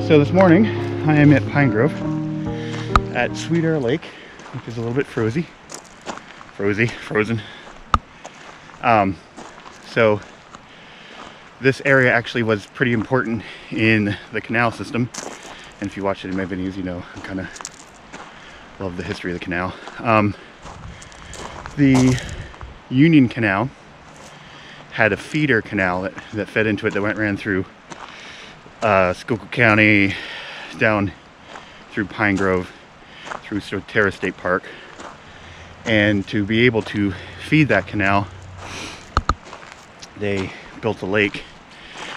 So this morning I am at Pine Grove at Sweeter Lake, which is a little bit frozen. So this area actually was pretty important in the canal system, and if you watch any of my videos, you know I kind of love the history of the canal. The Union Canal had a feeder canal that fed into it that ran through Schuylkill County, down through Pine Grove, through Terra State Park. And to be able to feed that canal, they built a lake.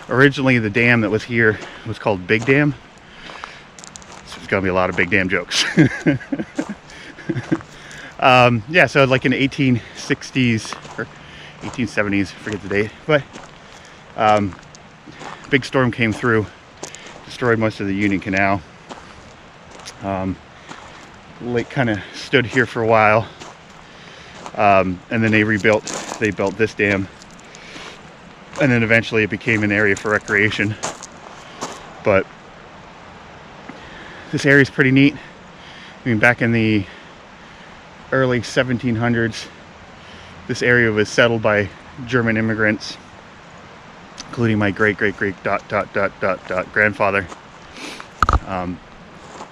Originally the dam that was here was called Big Dam, so there's gonna be a lot of Big Dam jokes. Yeah, so like in the 1860s or 1870s, forget the date, but big storm came through, destroyed most of the Union Canal. Lake kind of stood here for a while, and then they built this dam, and then eventually it became an area for recreation. But this area is pretty neat. I mean, back in the early 1700s, this area was settled by German immigrants, including my great grandfather,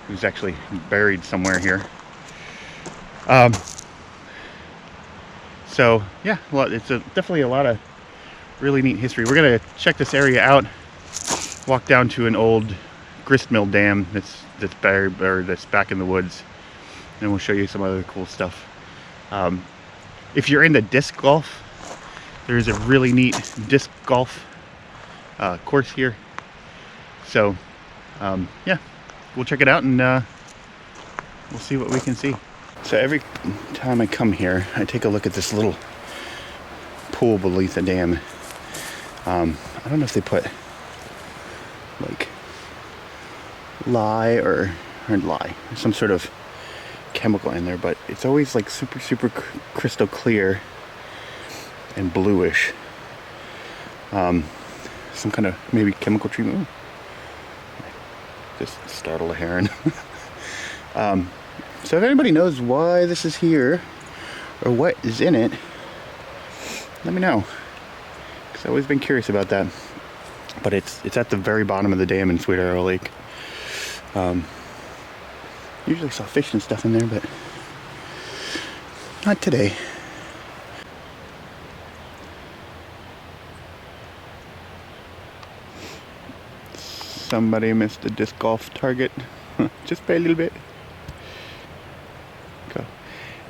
who's actually buried somewhere here. So yeah, well, it's definitely a lot of really neat history. We're gonna check this area out, walk down to an old grist mill dam that's buried, or that's back in the woods, and we'll show you some other cool stuff. If you're into disc golf, there's a really neat disc golf course here. So yeah, we'll check it out, and we'll see what we can see. So every time I come here, I take a look at this little pool beneath the dam. I don't know if they put like lye or some sort of chemical in there, but it's always like super crystal clear and bluish. Some kind of maybe chemical treatment. Ooh. Just startled a heron. So if anybody knows why this is here or what is in it, let me know, because I've always been curious about that. But it's at the very bottom of the dam in Sweeter Lake. Usually saw fish and stuff in there, but not today. Somebody missed a disc golf target just by a little bit. Go.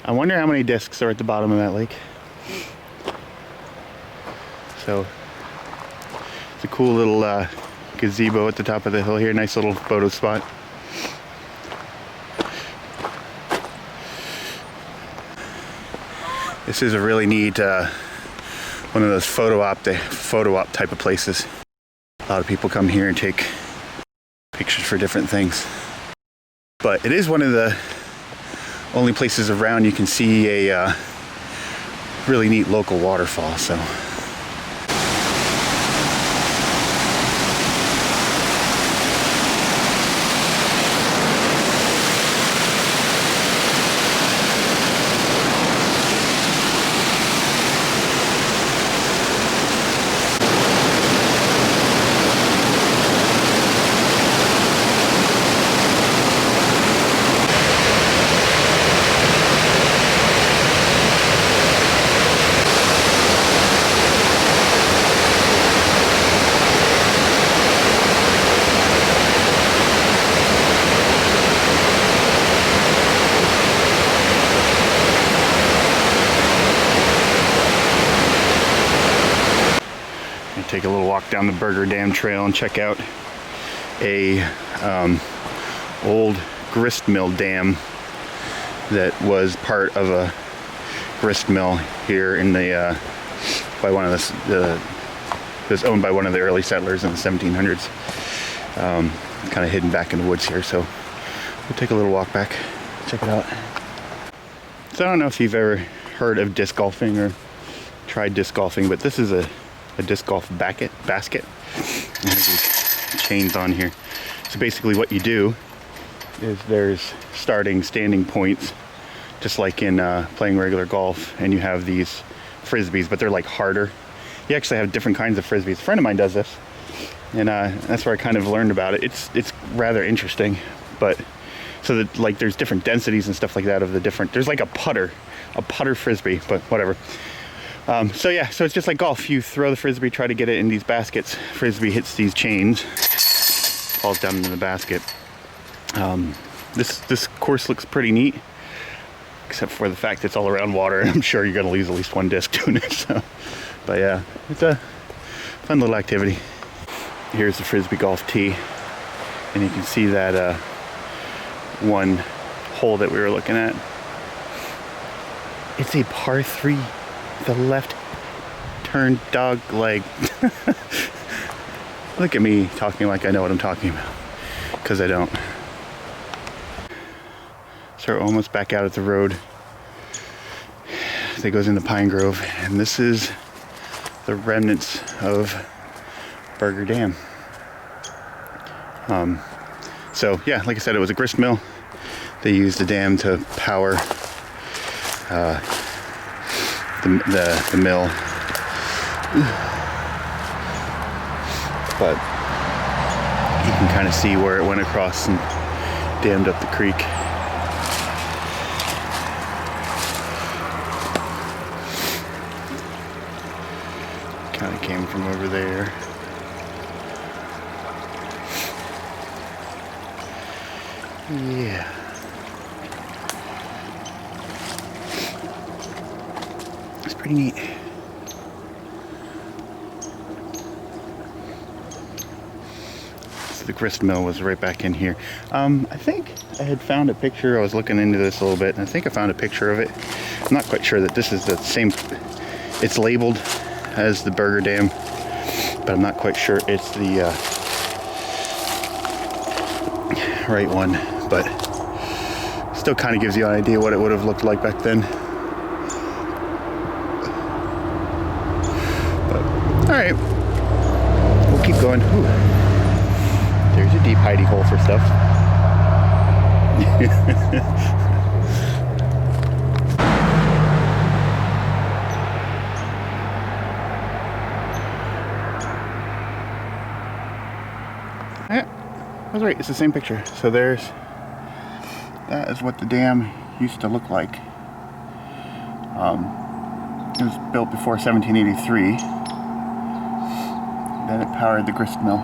I wonder how many discs are at the bottom of that lake. So it's a cool little gazebo at the top of the hill here. Nice little photo spot. This is a really neat one of those photo op type of places. A lot of people come here and take pictures for different things. But it is one of the only places around you can see a really neat local waterfall. So take a little walk down the Burger Dam Trail and check out a old grist mill dam that was part of a grist mill here in the by one of the was owned by one of the early settlers in the 1700s. Kind of hidden back in the woods here, so we'll take a little walk back, check it out. So I don't know if you've ever heard of disc golfing or tried disc golfing, but this is a disc golf basket. It has these chains on here. So basically what you do is there's starting standing points, just like in playing regular golf, and you have these frisbees, but they're like harder. You actually have different kinds of frisbees. A friend of mine does this, and that's where I kind of learned about it. It's rather interesting, but so that like there's different densities and stuff like that of the different. There's like a putter frisbee, but whatever. So yeah, so it's just like golf. You throw the frisbee, try to get it in these baskets. Frisbee hits these chains, falls down into the basket. This course looks pretty neat, except for the fact it's all around water, and I'm sure you're gonna lose at least one disc doing it. So, but yeah, it's a fun little activity. Here's the frisbee golf tee, and you can see that one hole that we were looking at. It's a par 3, the left turn dog leg. Look at me talking like I know what I'm talking about, because I don't. So we're almost back out at the road that goes into Pine Grove, and this is the remnants of Burger Dam. So yeah, like I said, it was a grist mill. They used the dam to power the mill, but you can kind of see where it went across and dammed up the creek. Kind of came from over there. Yeah. It's pretty neat. So the grist mill was right back in here. I think I had found a picture. I was looking into this a little bit, and I think I found a picture of it. I'm not quite sure that this is the same. It's labeled as the Burger Dam, but I'm not quite sure it's the right one, but still kind of gives you an idea what it would have looked like back then. But all right, we'll keep going. Ooh, there's a deep hidey hole for stuff. Yeah, I was right, it's the same picture. So that is what the dam used to look like. It was built before 1783. Then it powered the grist mill.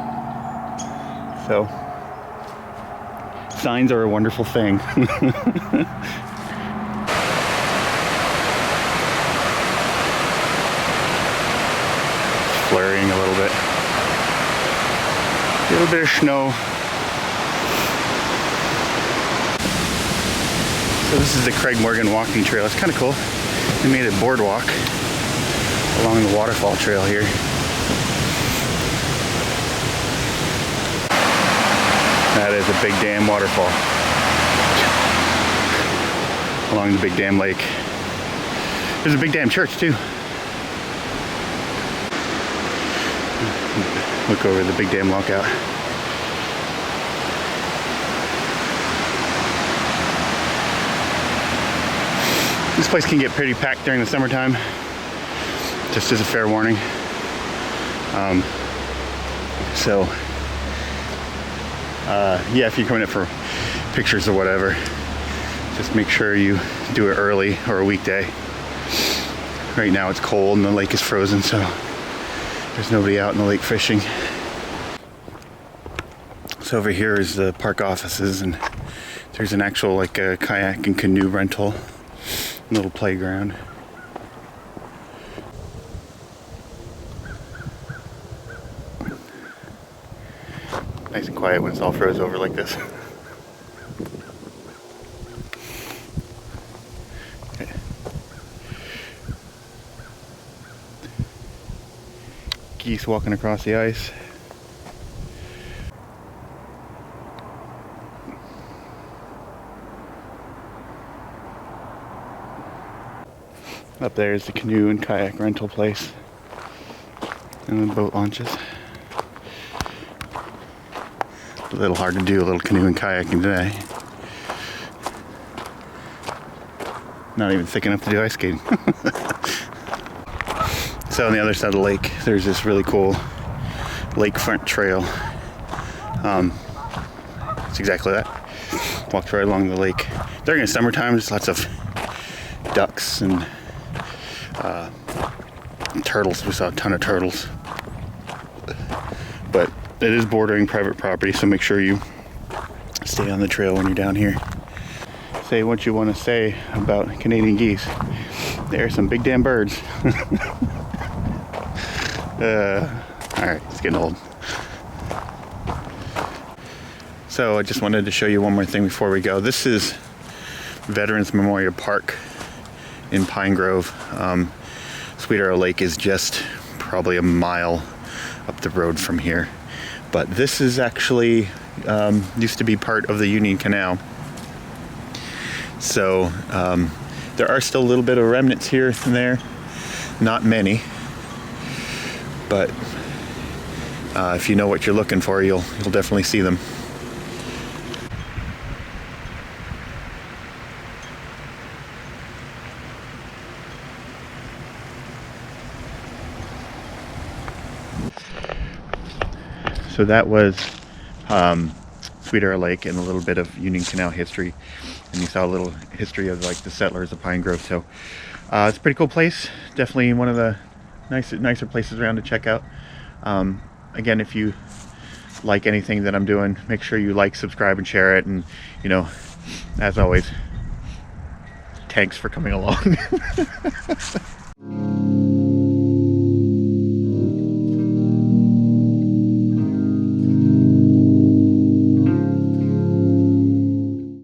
So, signs are a wonderful thing. Flurrying a little bit. A little bit of snow. So this is the Craig Morgan walking trail. It's kind of cool. They made a boardwalk along the Waterfall trail here. That is a Big Dam waterfall along the Big Dam Lake. There's a Big Dam church too. Look over the Big Dam lockout. This place can get pretty packed during the summertime, just as a fair warning. Yeah, if you're coming up for pictures or whatever, just make sure you do it early or a weekday. Right now it's cold and the lake is frozen, so there's nobody out in the lake fishing. So over here is the park offices, and there's an actual like a kayak and canoe rental, little playground. Nice and quiet when it's all froze over like this. Geese walking across the ice. Up there is the canoe and kayak rental place and the boat launches. a little hard to do a little canoe and kayaking today. Not even thick enough to do ice skating. So on the other side of the lake, there's this really cool lakefront trail. It's exactly that. Walked right along the lake. During the summertime, there's lots of ducks and turtles. We saw a ton of turtles. But it is bordering private property, so make sure you stay on the trail when you're down here. Say what you want to say about Canadian geese. There are some big damn birds. Alright, it's getting old. So I just wanted to show you one more thing before we go. This is Veterans Memorial Park in Pine Grove. Sweet Arrow Lake is just probably a mile up the road from here. But this is actually used to be part of the Union Canal. So there are still a little bit of remnants here and there. Not many. But if you know what you're looking for, you'll definitely see them. So that was Sweet Arrow Lake and a little bit of Union Canal history, and you saw a little history of like the settlers of Pine Grove. So it's a pretty cool place. Definitely one of the nicer places around to check out. Again, if you like anything that I'm doing, make sure you like, subscribe, and share it. And you know, as always, thanks for coming along.